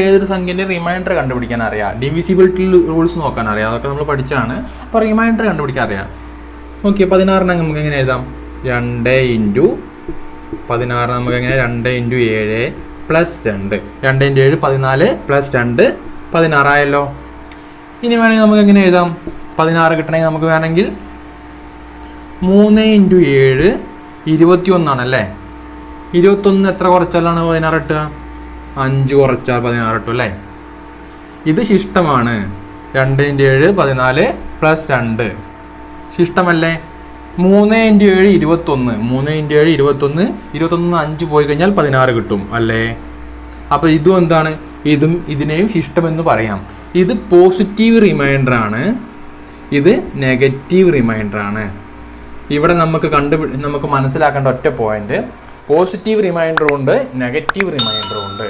ഏതൊരു സംഖ്യൻ്റെ റിമൈൻഡർ കണ്ടുപിടിക്കാൻ അറിയാം, ഡിവിസിബിലിറ്റി റൂൾസ് നോക്കാൻ അറിയാം, അതൊക്കെ നമ്മൾ പഠിച്ചാണ്. അപ്പോൾ റിമൈൻഡർ കണ്ടുപിടിക്കാൻ അറിയാം. ഓക്കെ, 16 നമുക്ക് എങ്ങനെ എഴുതാം? 2 ഇൻറ്റു 16 നമുക്ക് എങ്ങനെ 2 ഇൻറ്റു 7 പ്ലസ് 2, 2 ഇൻറ്റു 7 14 പ്ലസ് 2 16 ആയല്ലോ. ഇനി വേണമെങ്കിൽ നമുക്ക് എങ്ങനെ എഴുതാം? 16 കിട്ടണമെങ്കിൽ നമുക്ക് വേണമെങ്കിൽ 3 ഇൻറ്റു 7 21 ആണല്ലേ. 21 എത്ര കുറച്ചാലാണ് 16 കിട്ടുക? 5 കുറച്ചാൽ 16 കിട്ടും അല്ലേ. ഇത് ശിഷ്ടമാണ്. 2 ഇൻറ്റു 7 14 പ്ലസ് 2 ശിഷ്ടമല്ലേ. 3 ഇൻറ്റു 7 21, 3 ഇൻറ്റു 7 21, 21 5 പോയി കഴിഞ്ഞാൽ 16 കിട്ടും അല്ലേ. അപ്പോൾ ഇതും എന്താണ്? ഇതും ഇതിനെയും ശിഷ്ടമെന്ന് പറയാം. ഇത് പോസിറ്റീവ് റിമൈൻഡർ ആണ്, ഇത് നെഗറ്റീവ് റിമൈൻഡർ ആണ്. ഇവിടെ നമുക്ക് മനസ്സിലാക്കേണ്ട ഒറ്റ പോയിന്റ്, പോസിറ്റീവ് റിമൈൻഡറും ഉണ്ട് നെഗറ്റീവ് റിമൈൻഡറും ഉണ്ട്.